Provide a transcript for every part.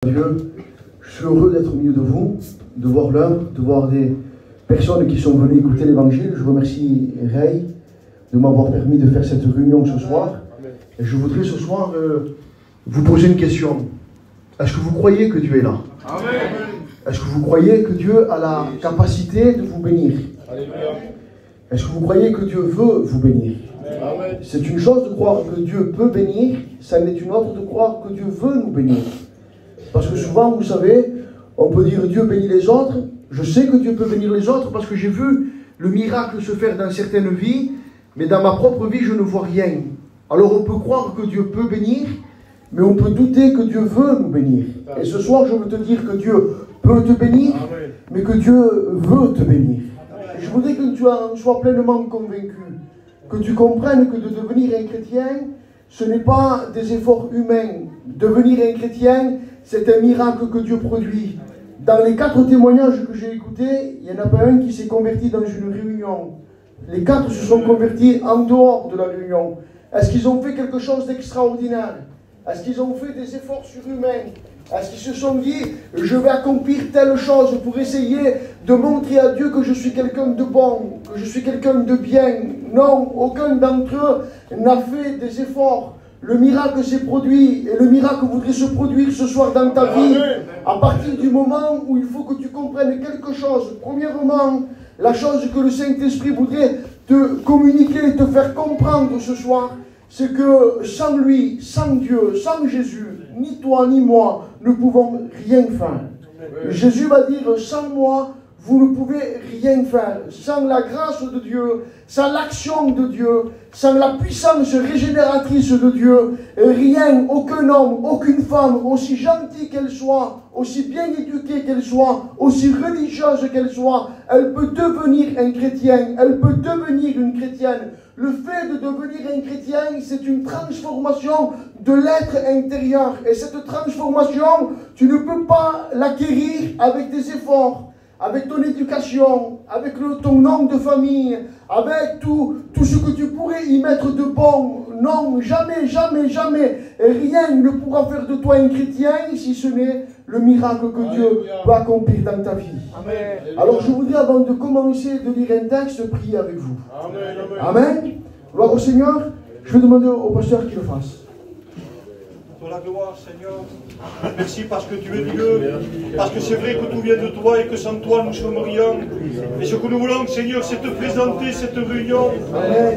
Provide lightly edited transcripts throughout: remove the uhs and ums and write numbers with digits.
Dieu, je suis heureux d'être au milieu de vous, de voir l'œuvre, de voir des personnes qui sont venues écouter l'évangile. Je remercie Ray de m'avoir permis de faire cette réunion ce soir. Et je voudrais ce soir vous poser une question. Est-ce que vous croyez que Dieu est là? Est-ce que vous croyez que Dieu a la capacité de vous bénir? Est-ce que vous croyez que Dieu veut vous bénir? C'est une chose de croire que Dieu peut bénir, ça n'est une autre de croire que Dieu veut nous bénir. Parce que souvent, vous savez, on peut dire Dieu bénit les autres. Je sais que Dieu peut bénir les autres parce que j'ai vu le miracle se faire dans certaines vies, mais dans ma propre vie, je ne vois rien. Alors on peut croire que Dieu peut bénir, mais on peut douter que Dieu veut nous bénir. Et ce soir, je veux te dire que Dieu peut te bénir, mais que Dieu veut te bénir. Et je voudrais que tu en sois pleinement convaincu, que tu comprennes que de devenir un chrétien, ce n'est pas des efforts humains. Devenir un chrétien, c'est un miracle que Dieu produit. Dans les 4 témoignages que j'ai écoutés, il n'y en a pas un qui s'est converti dans une réunion. Les 4 se sont convertis en dehors de la réunion. Est-ce qu'ils ont fait quelque chose d'extraordinaire? Est-ce qu'ils ont fait des efforts surhumains? Est-ce qu'ils se sont dit, je vais accomplir telle chose pour essayer de montrer à Dieu que je suis quelqu'un de bon, que je suis quelqu'un de bien? Non, aucun d'entre eux n'a fait des efforts. Le miracle s'est produit et le miracle voudrait se produire ce soir dans ta vie à partir du moment où il faut que tu comprennes quelque chose. Premièrement, la chose que le Saint-Esprit voudrait te communiquer, te faire comprendre ce soir, c'est que sans lui, sans Dieu, sans Jésus, ni toi ni moi ne pouvons rien faire. Jésus va dire, sans moi, vous ne pouvez rien faire. Sans la grâce de Dieu, sans l'action de Dieu, sans la puissance régénératrice de Dieu, rien, aucun homme, aucune femme, aussi gentille qu'elle soit, aussi bien éduquée qu'elle soit, aussi religieuse qu'elle soit, elle peut devenir un chrétien, elle peut devenir une chrétienne. Le fait de devenir un chrétien, c'est une transformation de l'être intérieur. Et cette transformation, tu ne peux pas l'acquérir avec des efforts, avec ton éducation, avec ton nom de famille, avec tout ce que tu pourrais y mettre de bon. Non, jamais, jamais, jamais, rien ne pourra faire de toi un chrétien si ce n'est le miracle que Dieu va accomplir dans ta vie. Amen. Alors je voudrais, avant de commencer de lire un texte, prier avec vous. Amen. Amen. Gloire au Seigneur. Je vais demander au pasteur qu'il le fasse. Pour la gloire, Seigneur, merci parce que tu es Dieu, parce que c'est vrai que tout vient de toi et que sans toi nous sommes rien. Et ce que nous voulons, Seigneur, c'est te présenter cette réunion.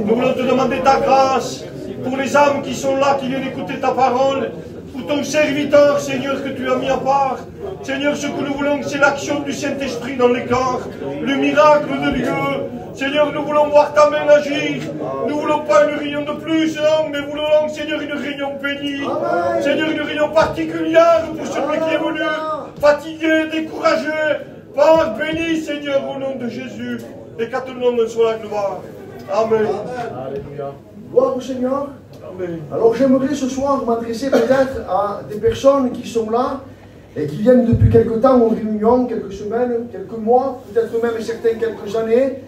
Nous voulons te demander ta grâce pour les âmes qui sont là, qui viennent écouter ta parole, pour ton serviteur, Seigneur, que tu as mis à part. Seigneur, ce que nous voulons, c'est l'action du Saint-Esprit dans les cœurs, le miracle de Dieu. Seigneur, nous voulons voir ta main agir. Nous ne voulons pas une réunion de plus, non, mais nous voulons, Seigneur, une réunion bénie. Seigneur, une réunion particulière pour celui qui est venu, fatigué, découragé. Père, béni, Seigneur, au nom de Jésus, et qu'à ton nom soit la gloire. Amen. Alléluia. Gloire au Seigneur. Amen. Alors j'aimerais ce soir m'adresser peut-être à des personnes qui sont là et qui viennent depuis quelque temps en réunion, quelques semaines, quelques mois, peut-être même certains quelques années,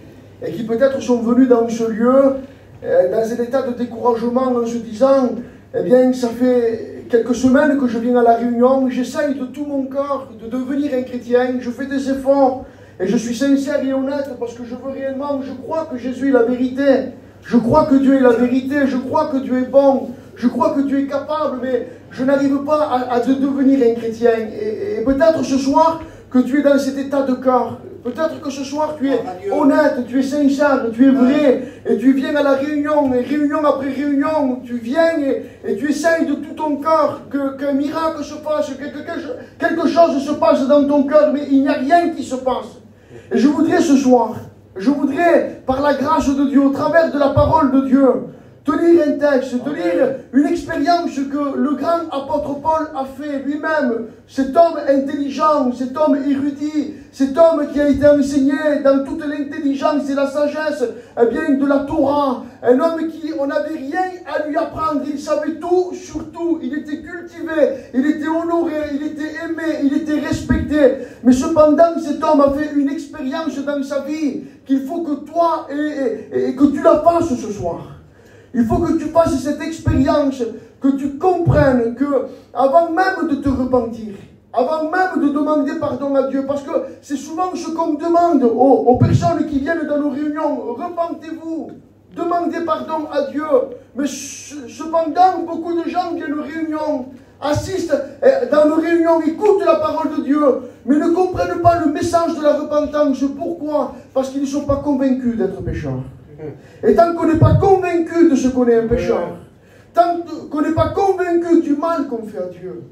et qui peut-être sont venus dans ce lieu dans un état de découragement en se disant, eh bien ça fait quelques semaines que je viens à la réunion, j'essaye de tout mon cœur de devenir un chrétien, je fais des efforts, et je suis sincère et honnête parce que je veux réellement, je crois que Jésus est la vérité, je crois que Dieu est la vérité, je crois que Dieu est bon, je crois que Dieu est capable, mais je n'arrive pas à devenir un chrétien. Et peut-être ce soir que tu es dans cet état de cœur. Peut-être que ce soir tu es honnête, tu es sincère, tu es vrai, et tu viens à la réunion, et réunion après réunion, tu viens et tu essayes de tout ton cœur qu'un miracle se passe, que quelque chose se passe dans ton cœur, mais il n'y a rien qui se passe. Et je voudrais ce soir, par la grâce de Dieu, au travers de la parole de Dieu, te lire un texte, te lire une expérience que le grand apôtre Paul a fait lui-même. Cet homme intelligent, cet homme érudit, cet homme qui a été enseigné dans toute l'intelligence et la sagesse eh bien, de la Torah. Un homme qui, on n'avait rien à lui apprendre, il savait tout sur tout. Il était cultivé, il était honoré, il était aimé, il était respecté. Mais cependant, cet homme a fait une expérience dans sa vie qu'il faut que toi et que tu la fasses ce soir. Il faut que tu fasses cette expérience, que tu comprennes que, avant même de te repentir, avant même de demander pardon à Dieu, parce que c'est souvent ce qu'on demande aux personnes qui viennent dans nos réunions. Repentez-vous, demandez pardon à Dieu. Mais cependant, beaucoup de gens viennent aux réunions, assistent dans nos réunions, écoutent la parole de Dieu, mais ne comprennent pas le message de la repentance. Pourquoi? Parce qu'ils ne sont pas convaincus d'être pécheurs. Et tant qu'on n'est pas convaincu de ce qu'on est un pécheur, tant qu'on n'est pas convaincu du mal qu'on fait à Dieu,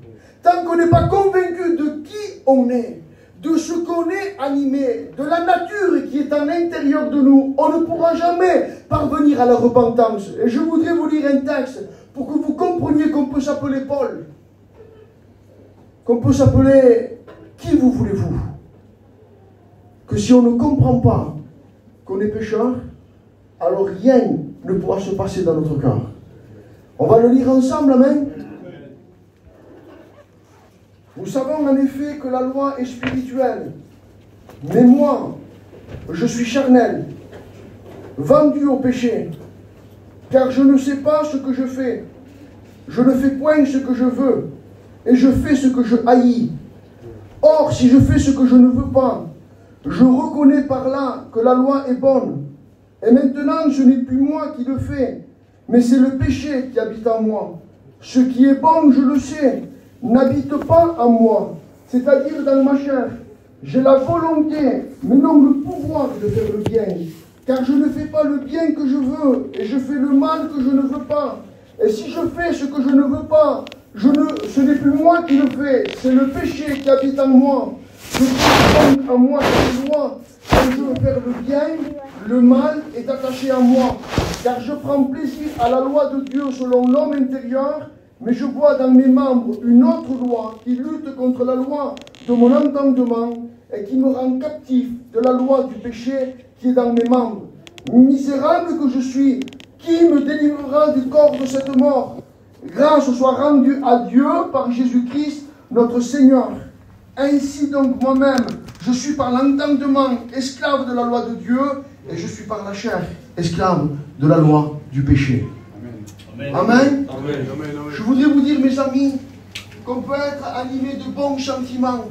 tant qu'on n'est pas convaincu de qui on est, de ce qu'on est animé, de la nature qui est à l'intérieur de nous, on ne pourra jamais parvenir à la repentance. Et je voudrais vous lire un texte pour que vous compreniez qu'on peut s'appeler Paul, qu'on peut s'appeler qui vous voulez-vous, que si on ne comprend pas qu'on est pécheur, alors rien ne pourra se passer dans notre cœur. On va le lire ensemble, amen. Nous savons en effet que la loi est spirituelle, mais moi, je suis charnel, vendu au péché, car je ne sais pas ce que je fais. Je ne fais point ce que je veux, et je fais ce que je haïs. Or, si je fais ce que je ne veux pas, je reconnais par là que la loi est bonne. Et maintenant, ce n'est plus moi qui le fais, mais c'est le péché qui habite en moi. Ce qui est bon, je le sais, n'habite pas en moi, c'est-à-dire dans ma chair. J'ai la volonté, mais non le pouvoir de faire le bien, car je ne fais pas le bien que je veux, et je fais le mal que je ne veux pas. Et si je fais ce que je ne veux pas, ce n'est plus moi qui le fais, c'est le péché qui habite en moi. Je fais donc en moi cette loi. Quand je veux faire le bien, le mal est attaché à moi, car je prends plaisir à la loi de Dieu selon l'homme intérieur, mais je vois dans mes membres une autre loi qui lutte contre la loi de mon entendement et qui me rend captif de la loi du péché qui est dans mes membres. Misérable que je suis, qui me délivrera du corps de cette mort? Grâce soit rendue à Dieu par Jésus-Christ, notre Seigneur. Ainsi donc moi-même, je suis par l'entendement esclave de la loi de Dieu, et je suis par la chair esclave de la loi du péché. Amen. Amen. Amen. Je voudrais vous dire, mes amis, qu'on peut être animé de bons sentiments,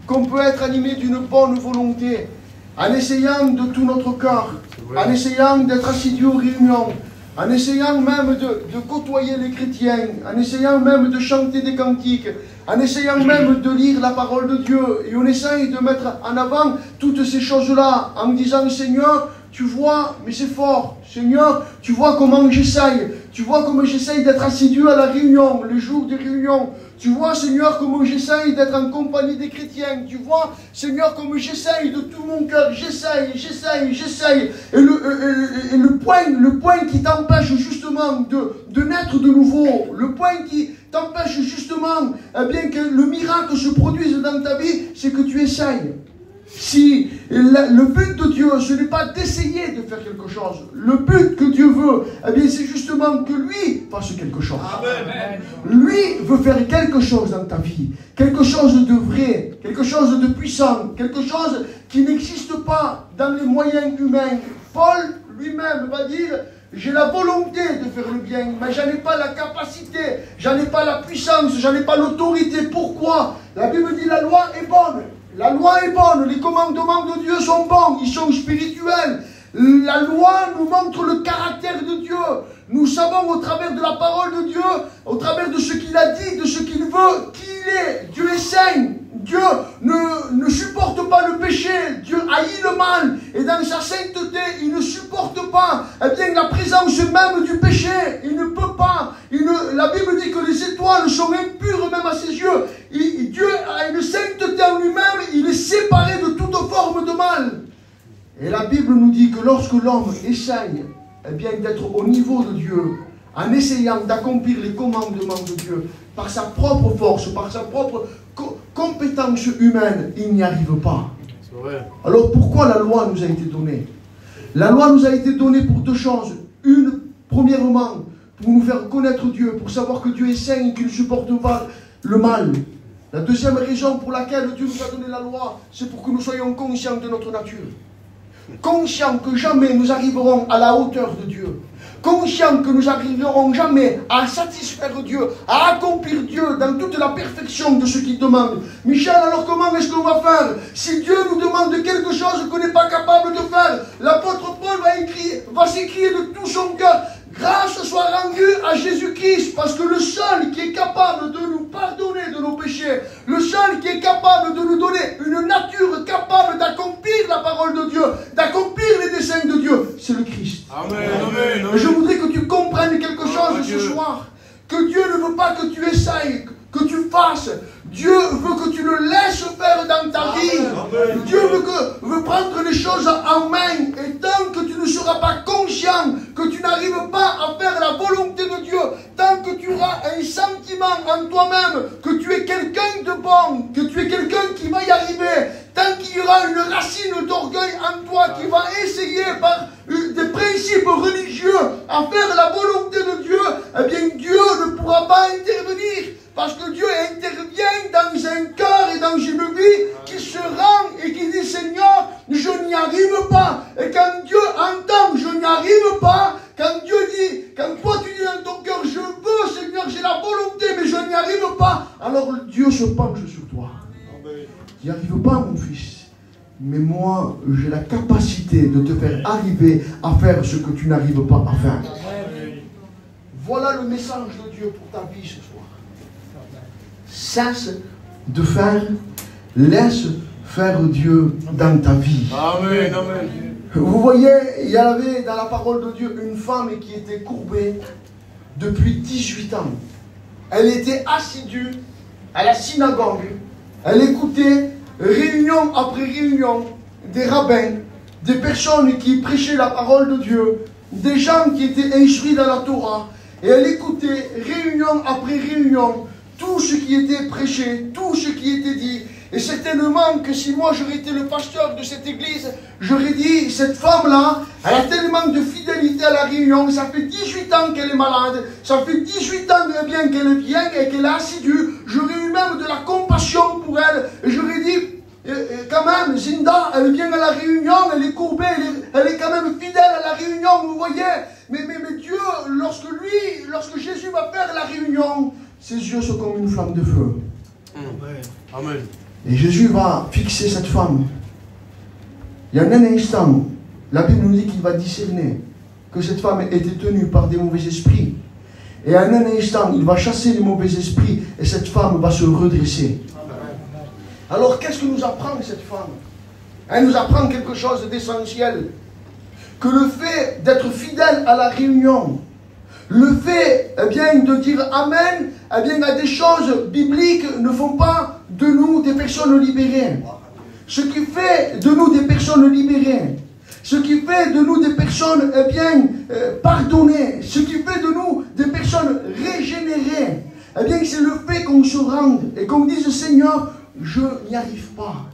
qu'on peut être animé d'une bonne volonté, en essayant de tout notre cœur, en essayant d'être assidu aux réunions, en essayant même de côtoyer les chrétiens, en essayant même de chanter des cantiques, en essayant même de lire la parole de Dieu, et on essaye de mettre en avant toutes ces choses-là, en disant, Seigneur, tu vois, mais c'est fort, Seigneur, tu vois comment j'essaye, tu vois comment j'essaye d'être assidu à la réunion, les jours de réunion, tu vois, Seigneur, comment j'essaye d'être en compagnie des chrétiens, tu vois, Seigneur, comment j'essaye de tout mon cœur, j'essaye, et le point qui t'empêche justement de naître de nouveau, le point qui t'empêche justement, eh bien, que le miracle se produise dans ta vie, c'est que tu essayes. Si le but de Dieu, ce n'est pas d'essayer de faire quelque chose, le but que Dieu veut, eh bien, c'est justement que lui fasse quelque chose. Amen. Lui veut faire quelque chose dans ta vie, quelque chose de vrai, quelque chose de puissant, quelque chose qui n'existe pas dans les moyens humains. Paul lui-même va dire, j'ai la volonté de faire le bien, mais j'en ai pas la capacité, j'en ai pas la puissance, j'en ai pas l'autorité. Pourquoi? La Bible dit la loi est bonne. La loi est bonne, les commandements de Dieu sont bons, ils sont spirituels. La loi nous montre le caractère de Dieu. Nous savons au travers de la parole de Dieu, au travers de ce qu'il a dit, de ce qu'il veut, qui il est. Dieu est saint. Dieu ne supporte pas le péché. Dieu haït le mal. Et dans sa sainteté, il ne supporte pas la présence même du péché. Il ne peut pas. La Bible dit que les étoiles sont impures même à ses yeux. Dieu a une sainteté en lui-même. Il est séparé de toute forme de mal. Et la Bible nous dit que lorsque l'homme essaye d'être au niveau de Dieu, en essayant d'accomplir les commandements de Dieu, par sa propre force, par sa propre compétence humaine, il n'y arrive pas. Alors pourquoi la loi nous a été donnée? La loi nous a été donnée pour deux choses. Une, premièrement, pour nous faire connaître Dieu, pour savoir que Dieu est saint et qu'il ne supporte pas le mal. La deuxième raison pour laquelle Dieu nous a donné la loi, c'est pour que nous soyons conscients de notre nature. Conscients que jamais nous arriverons à la hauteur de Dieu. conscients que nous n'arriverons jamais à satisfaire Dieu, à accomplir Dieu dans toute la perfection de ce qu'il demande. Michel, alors comment est-ce qu'on va faire? Si Dieu nous demande quelque chose qu'on n'est pas capable de faire, l'apôtre Paul va s'écrier de tout son cœur: grâce soit rendue à Jésus-Christ, parce que le seul qui est capable de nous pardonner de nos péchés, le seul qui est capable de nous donner une nature capable d'accomplir la parole de Dieu, d'accomplir les desseins de Dieu, c'est le Christ. Amen, amen, amen. Je voudrais que tu comprennes quelque chose ce soir, que Dieu ne veut pas que tu essayes, que tu fasses. Dieu veut que tu le laisses faire dans ta vie. Amen. Dieu veut prendre les choses en main. Et tant que tu ne seras pas conscient, que tu n'arrives pas à faire la volonté de Dieu, tant que tu auras un sentiment en toi-même que tu es quelqu'un de bon, que tu es quelqu'un qui va y arriver, tant qu'il y aura une racine d'orgueil en toi qui va essayer par des principes religieux à faire la volonté de Dieu, eh bien Dieu ne pourra pas intervenir. Parce que Dieu intervient dans un cœur et dans une vie qui se rend et qui dit: Seigneur, je n'y arrive pas. Et quand Dieu entend: je n'y arrive pas, quand Dieu dit, quand toi tu dis dans ton cœur: je veux, Seigneur, j'ai la volonté, mais je n'y arrive pas, alors Dieu se penche sur toi. Tu n'y arrives pas, mon fils. Mais moi, j'ai la capacité de te faire arriver à faire ce que tu n'arrives pas à faire. Voilà le message de Dieu pour ta vie ce soir. Cesse de faire, laisse faire Dieu dans ta vie. Amen, amen. Vous voyez, il y avait dans la parole de Dieu une femme qui était courbée depuis 18 ans. Elle était assidue à la synagogue. Elle écoutait réunion après réunion des rabbins, des personnes qui prêchaient la parole de Dieu, des gens qui étaient instruits dans la Torah. Et elle écoutait réunion après réunion tout ce qui était prêché, tout ce qui était dit. Et certainement que si moi j'aurais été le pasteur de cette église, j'aurais dit: cette femme-là, elle a tellement de fidélité à la réunion, ça fait 18 ans qu'elle est malade, ça fait 18 ans bien qu'elle vient et qu'elle est assidue, j'aurais eu même de la compassion pour elle, et j'aurais dit: quand même, Zinda, elle vient à la réunion, elle est courbée, elle est quand même fidèle à la réunion, vous voyez. Mais Dieu, lorsque Jésus va faire la réunion, ses yeux sont comme une flamme de feu. Amen. Et Jésus va fixer cette femme. Il y a un instant, la Bible nous dit qu'il va discerner que cette femme était tenue par des mauvais esprits. Et à un instant, il va chasser les mauvais esprits et cette femme va se redresser. Alors qu'est-ce que nous apprend cette femme? Elle nous apprend quelque chose d'essentiel. Que le fait d'être fidèle à la réunion, le fait de dire Amen, à des choses bibliques ne font pas de nous des personnes libérées. Ce qui fait de nous des personnes libérées, ce qui fait de nous des personnes pardonnées, ce qui fait de nous des personnes régénérées, c'est le fait qu'on se rende et qu'on dise: Seigneur, je n'y arrive pas.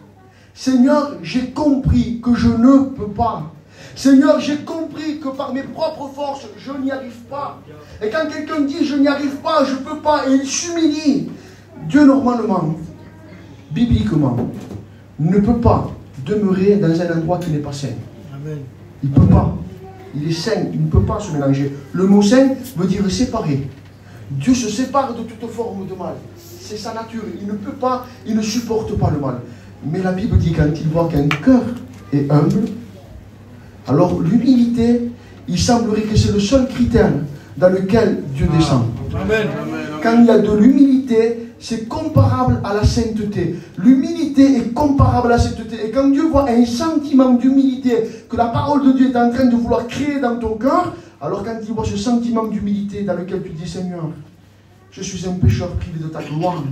Seigneur, j'ai compris que je ne peux pas. Seigneur, j'ai compris que par mes propres forces, je n'y arrive pas. Et quand quelqu'un dit: je n'y arrive pas, je ne peux pas, et il s'humilie, Dieu normalement, bibliquement, ne peut pas demeurer dans un endroit qui n'est pas saint. Amen. Il ne peut pas. Il est saint, il ne peut pas se mélanger. Le mot saint veut dire séparer. Dieu se sépare de toute forme de mal. C'est sa nature. Il ne peut pas, il ne supporte pas le mal. Mais la Bible dit, quand il voit qu'un cœur est humble, alors l'humilité, il semblerait que c'est le seul critère dans lequel Dieu descend. Amen. Quand il y a de l'humilité, c'est comparable à la sainteté. L'humilité est comparable à la sainteté. Et quand Dieu voit un sentiment d'humilité que la parole de Dieu est en train de vouloir créer dans ton cœur, alors quand il voit ce sentiment d'humilité dans lequel tu dis: Seigneur, je suis un pécheur privé de ta gloire.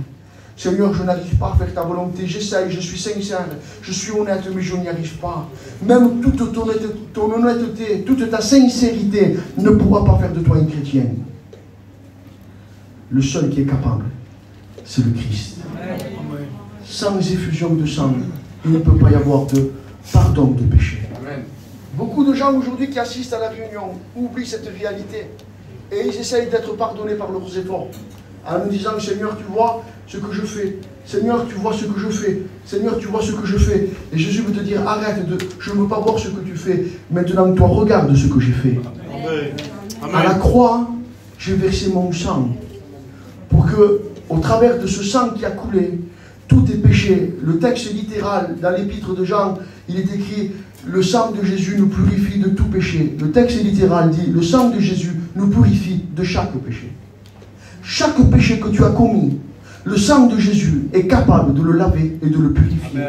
Seigneur, je n'arrive pas à faire ta volonté, j'essaye, je suis sincère, je suis honnête, mais je n'y arrive pas. Même toute ton honnêteté, toute ta sincérité ne pourra pas faire de toi une chrétienne. Le seul qui est capable, c'est le Christ. Sans effusion de sang, il ne peut pas y avoir de pardon de péché. Beaucoup de gens aujourd'hui qui assistent à la réunion oublient cette réalité et ils essayent d'être pardonnés par leurs efforts. En nous disant: Seigneur, tu vois ce que je fais. Seigneur, tu vois ce que je fais. Seigneur, tu vois ce que je fais. Et Jésus veut te dire: arrête, je ne veux pas voir ce que tu fais. Maintenant, toi, regarde ce que j'ai fait. À la croix, j'ai versé mon sang pour que, au travers de ce sang qui a coulé, tous tes péchés, le texte littéral dans l'épître de Jean, il est écrit « Le sang de Jésus nous purifie de tout péché ». Le texte littéral dit « Le sang de Jésus nous purifie de chaque péché ». Chaque péché que tu as commis, le sang de Jésus est capable de le laver et de le purifier. Amen.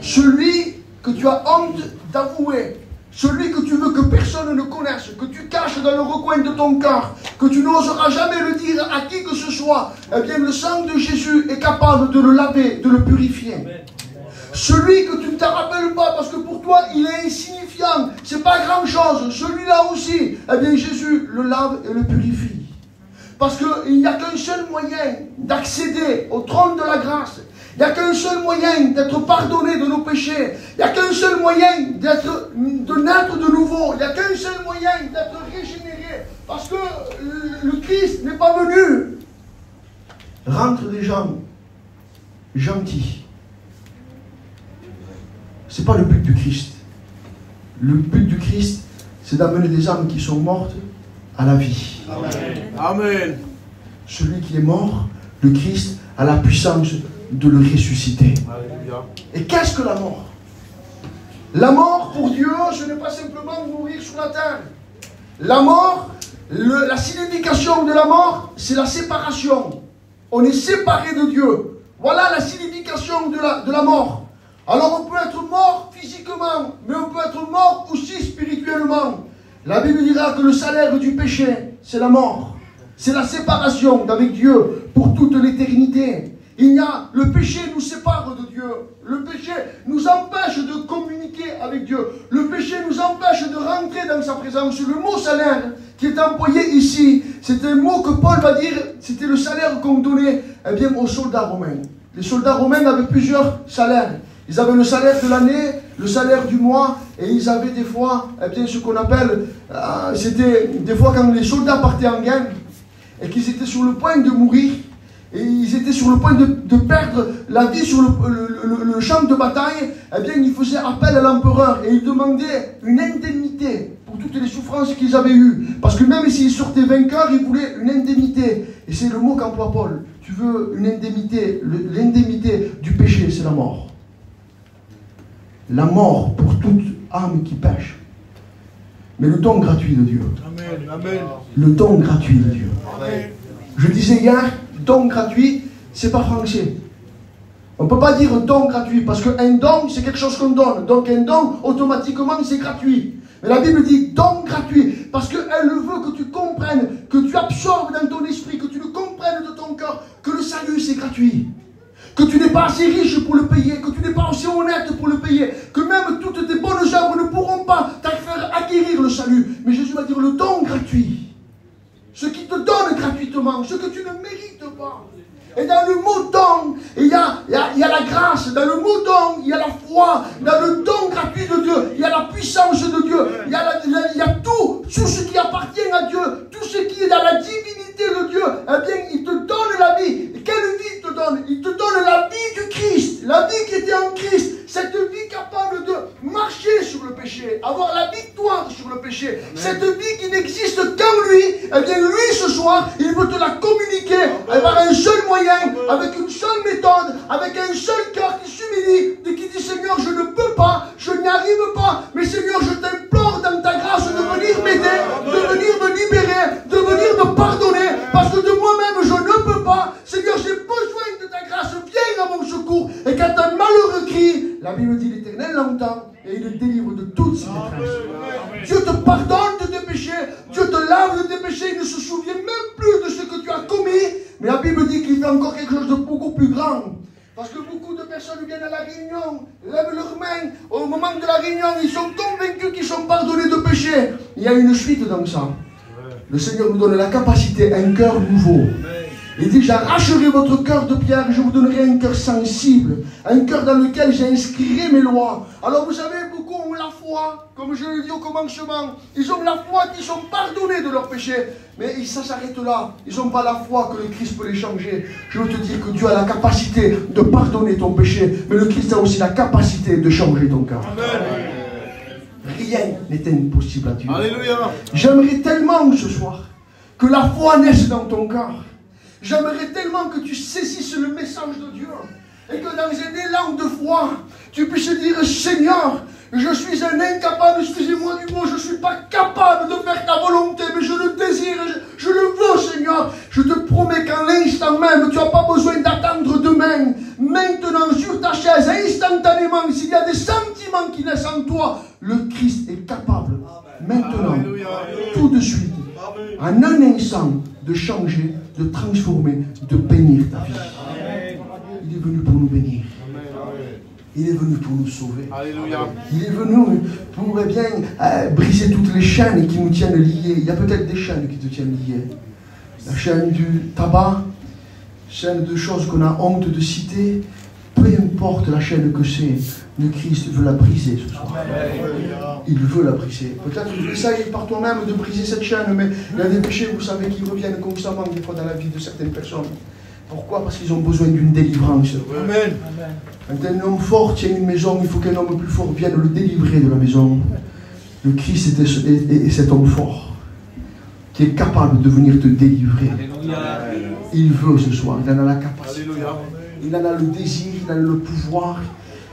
Celui que tu as honte d'avouer, celui que tu veux que personne ne connaisse, que tu caches dans le recoin de ton cœur, que tu n'oseras jamais le dire à qui que ce soit, eh bien le sang de Jésus est capable de le laver, de le purifier. Amen. Celui que tu ne te rappelles pas parce que pour toi il est insignifiant, c'est pas grand chose, celui-là aussi, eh bien Jésus le lave et le purifie. Parce qu'il n'y a qu'un seul moyen d'accéder au trône de la grâce. Il n'y a qu'un seul moyen d'être pardonné de nos péchés. Il n'y a qu'un seul moyen de naître de nouveau. Il n'y a qu'un seul moyen d'être régénéré. Parce que le Christ n'est pas venu rendre des gens gentils. Ce n'est pas le but du Christ. Le but du Christ, c'est d'amener des âmes qui sont mortes à la vie. Amen. Amen. Celui qui est mort, le Christ, a la puissance de le ressusciter. Alléluia. Et qu'est-ce que la mort? La mort, pour Dieu, ce n'est pas simplement mourir sur la terre. La mort, la signification de la mort, c'est la séparation. On est séparé de Dieu. Voilà la signification de la mort. Alors on peut être mort physiquement, mais on peut être mort aussi spirituellement. La Bible dira que le salaire du péché, c'est la mort. C'est la séparation d'avec Dieu pour toute l'éternité. Le péché nous sépare de Dieu. Le péché nous empêche de communiquer avec Dieu. Le péché nous empêche de rentrer dans sa présence. Le mot salaire qui est employé ici, c'est un mot que Paul va dire, c'était le salaire qu'on donnait aux soldats romains. Les soldats romains avaient plusieurs salaires. Ils avaient le salaire de l'année, le salaire du mois, et ils avaient des fois, ce qu'on appelle, c'était des fois quand les soldats partaient en guerre, et qu'ils étaient sur le point de mourir, et ils étaient sur le point de perdre la vie sur le champ de bataille, ils faisaient appel à l'empereur, et ils demandaient une indemnité pour toutes les souffrances qu'ils avaient eues. Parce que même s'ils sortaient vainqueurs, ils voulaient une indemnité. Et c'est le mot qu'emploie Paul. Tu veux une indemnité, l'indemnité du péché, c'est la mort. La mort pour toute âme qui pêche. Mais le don gratuit de Dieu. Amen. Amen. Le don gratuit de Dieu. Amen. Je disais hier, don gratuit, c'est pas français. On ne peut pas dire don gratuit, parce qu'un don, c'est quelque chose qu'on donne. Donc un don, automatiquement, c'est gratuit. Mais la Bible dit don gratuit, parce qu'elle veut que tu comprennes, que tu absorbes dans ton esprit, que tu le comprennes de ton cœur, que le salut, c'est gratuit. Que tu n'es pas assez riche pour le payer, que tu n'es pas assez honnête pour le payer, que même toutes tes bonnes œuvres ne pourront pas te faire acquérir le salut. Mais Jésus va dire le don gratuit. Ce qui te donne gratuitement, ce que tu ne mérites pas. Et dans le mot don, il y a la grâce. Dans le mot don, il y a la foi. Dans le don gratuit de Dieu, il y a la puissance de Dieu. Il y a tout ce qui appartient à Dieu. Tout ce qui est dans la divinité de Dieu. Il te donne la vie. Et quelle vie il te donne? Il te donne la vie du Christ. La vie qui était en Christ. Cette vie capable de marcher sur le péché. Avoir la victoire sur le péché. Amen. Cette vie qui n'existe qu'en lui. Lui ce soir, il veut te la communiquer. Par un seul moyen. Avec une seule méthode, avec un seul cœur qui s'humilie et qui dit Seigneur, je ne peux pas, je n'y arrive pas, mais Seigneur, je t'implore dans ta grâce de venir m'aider, de venir me libérer, de venir me pardonner, parce que de moi-même je ne peux pas. Seigneur, j'ai besoin de ta grâce, viens à mon secours. Et quand un malheureux crie, la Bible dit l'Éternel l'entend et il le délivre de toutes ses détresses. Dieu te pardonne de tes péchés, Dieu te lave de tes péchés, il ne se souvient même plus de ce que tu as commis. Mais la Bible dit qu'il fait encore quelque chose de beaucoup plus grand. Parce que beaucoup de personnes viennent à la réunion, lèvent leurs mains. Au moment de la réunion, ils sont convaincus qu'ils sont pardonnés de péché. Il y a une suite dans ça. Le Seigneur nous donne la capacité, un cœur nouveau. Il dit, j'arracherai votre cœur de pierre, je vous donnerai un cœur sensible, un cœur dans lequel j'inscrirai mes lois. Alors vous savez, beaucoup ont la foi, comme je l'ai dit au commencement, ils ont la foi qu'ils sont pardonnés de leurs péchés, mais ça s'arrête là. Ils n'ont pas la foi que le Christ peut les changer. Je veux te dire que Dieu a la capacité de pardonner ton péché, mais le Christ a aussi la capacité de changer ton cœur. Amen. rien n'est impossible à Dieu. Alléluia. J'aimerais tellement ce soir que la foi naisse dans ton cœur. J'aimerais tellement que tu saisisses le message de Dieu et que dans un élan de foi, tu puisses dire, Seigneur, je suis un incapable, excusez-moi du mot, je ne suis pas capable de faire ta volonté, mais je le désire, je le veux, Seigneur. Je te promets qu'en l'instant même, tu n'as pas besoin d'attendre demain. Maintenant, sur ta chaise, instantanément, s'il y a des sentiments qui naissent en toi, le Christ est capable, maintenant, tout de suite, en un instant, de changer, de transformer, de bénir ta vie. Il est venu pour nous bénir. Il est venu pour nous sauver. Alléluia. Il est venu pour briser toutes les chaînes qui nous tiennent liés. Il y a peut-être des chaînes qui te tiennent liés. La chaîne du tabac, chaîne de choses qu'on a honte de citer. Peu importe la chaîne que c'est, le Christ veut la briser ce soir. Il veut la briser. Peut-être que tu essayes par toi-même de briser cette chaîne, mais il y a des péchés, vous savez, qui reviennent constamment des fois dans la vie de certaines personnes. Pourquoi? Parce qu'ils ont besoin d'une délivrance. Amen. Quand un homme fort tient une maison, il faut qu'un homme plus fort vienne le délivrer de la maison. Le Christ est cet homme fort qui est capable de venir te délivrer. Alléluia. Il veut ce soir, il en a la capacité. Alléluia. Il en a le désir, il en a le pouvoir,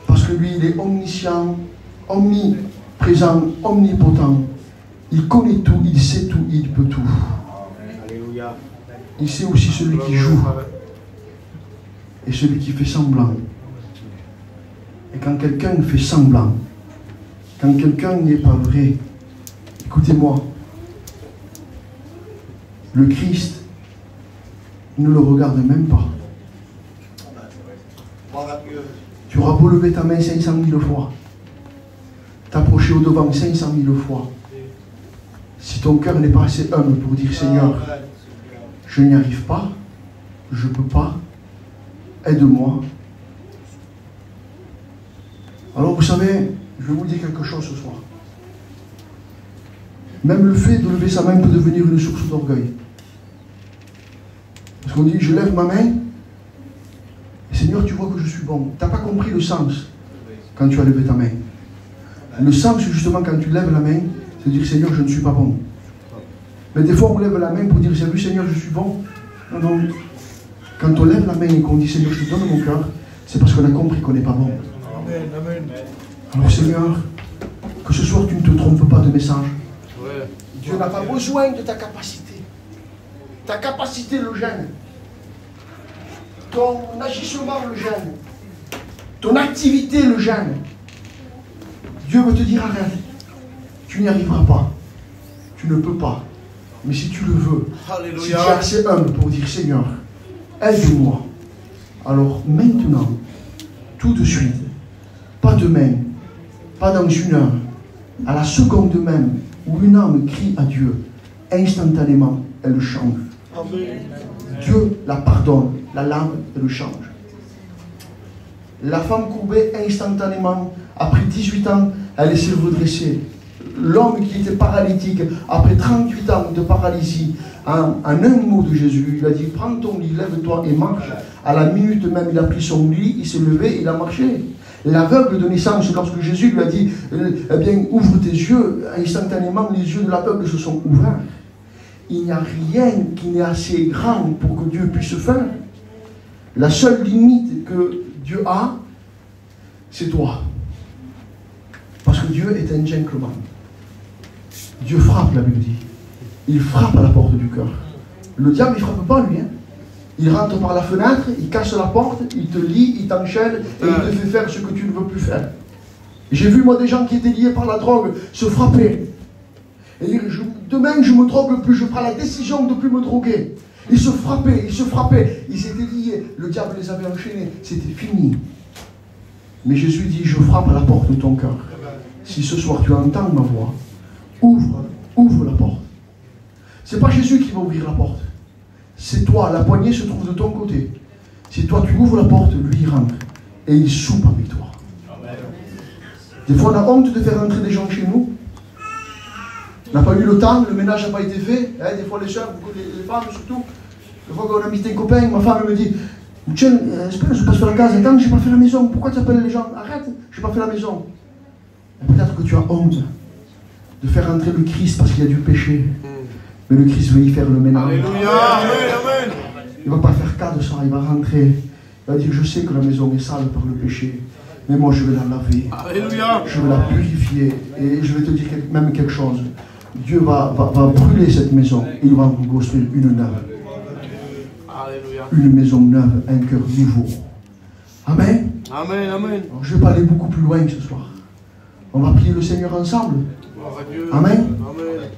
parce que lui, il est omniscient, omniprésent, omnipotent. Il connaît tout, il sait tout, il peut tout. Alléluia. Il sait aussi celui qui joue et celui qui fait semblant. Et quand quelqu'un fait semblant, quand quelqu'un n'est pas vrai, écoutez-moi, le Christ ne le regarde même pas. Tu auras beau lever ta main 500 000 fois, t'approcher au devant 500 000 fois. Si ton cœur n'est pas assez humble pour dire Seigneur, je n'y arrive pas, je ne peux pas, aide-moi. Alors vous savez, je vais vous dire quelque chose ce soir. Même le fait de lever sa main peut devenir une source d'orgueil. Parce qu'on dit, je lève ma main, et Seigneur, tu vois que je suis bon. Tu n'as pas compris le sens quand tu as levé ta main. Le sens, justement, quand tu lèves la main, c'est de dire, Seigneur, je ne suis pas bon. Mais des fois, on lève la main pour dire, salut Seigneur, je suis bon. Non, non. Quand on lève la main et qu'on dit, Seigneur, je te donne mon cœur, c'est parce qu'on a compris qu'on n'est pas bon. Amen. Amen. Alors Seigneur, que ce soir tu ne te trompes pas de message. Ouais. Dieu n'a pas besoin de ta capacité. Ta capacité le gêne. Ton agissement le gêne. Ton activité le gêne. Dieu veut te dire arrête. Tu n'y arriveras pas. Tu ne peux pas. Mais si tu le veux, Alléluia. si tu es assez humble pour dire Seigneur, aide-moi. Alors maintenant, tout de suite, pas demain, pas dans une heure, à la seconde même où une âme crie à Dieu, instantanément, elle change. Amen. Dieu la pardonne, la lame, elle change. La femme courbée, instantanément, après 18 ans, elle s'est redressée. L'homme qui était paralytique, après 38 ans de paralysie, en un mot de Jésus, il a dit, prends ton lit, lève-toi et marche. À la minute même, il a pris son lit, il s'est levé, il a marché. L'aveugle de naissance, lorsque Jésus lui a dit, eh bien, ouvre tes yeux, instantanément, les yeux de l'aveugle se sont ouverts. Il n'y a rien qui n'est assez grand pour que Dieu puisse faire. La seule limite que Dieu a, c'est toi. Parce que Dieu est un gentleman. Dieu frappe, la Bible dit. Il frappe à la porte du cœur. Le diable, il ne frappe pas, lui. Hein. Il rentre par la fenêtre, il casse la porte, il te lie, il t'enchaîne et il te fait faire ce que tu ne veux plus faire. J'ai vu, moi, des gens qui étaient liés par la drogue se frapper. Et dire, demain, je ne me drogue plus, je prends la décision de ne plus me droguer. Ils se frappaient, ils étaient liés. Le diable les avait enchaînés, c'était fini. Mais Jésus dit, je frappe à la porte de ton cœur. Si ce soir tu entends ma voix, ouvre la porte. Ce n'est pas Jésus qui va ouvrir la porte. C'est toi, la poignée se trouve de ton côté. Si toi tu ouvres la porte, lui il rentre. Et il soupe avec toi. Des fois on a honte de faire rentrer des gens chez nous. On n'a pas eu le temps, le ménage n'a pas été fait. Hein, des fois les soeurs, les femmes surtout. Des fois quand on a mis un copain, ma femme me dit, tiens, espère, je passe sur la case, attends, je n'ai pas fait la maison. Pourquoi tu appelles les gens? Arrête, je n'ai pas fait la maison. Peut-être que tu as honte de faire entrer le Christ parce qu'il y a du péché. Mais le Christ veut y faire le ménage. Alléluia. Amen. Il ne va pas faire cas de ça, il va rentrer. Il va dire, je sais que la maison est sale par le péché, mais moi je vais la laver. Alléluia. Je vais la purifier. Et je vais te dire même quelque chose. Dieu va brûler cette maison et il va en construire une neuve. Alléluia. Une maison neuve, un cœur nouveau. Amen. Amen. Amen. Alors, je ne vais pas aller beaucoup plus loin ce soir. On va prier le Seigneur ensemble. Gloire à Dieu. Amen. Amen.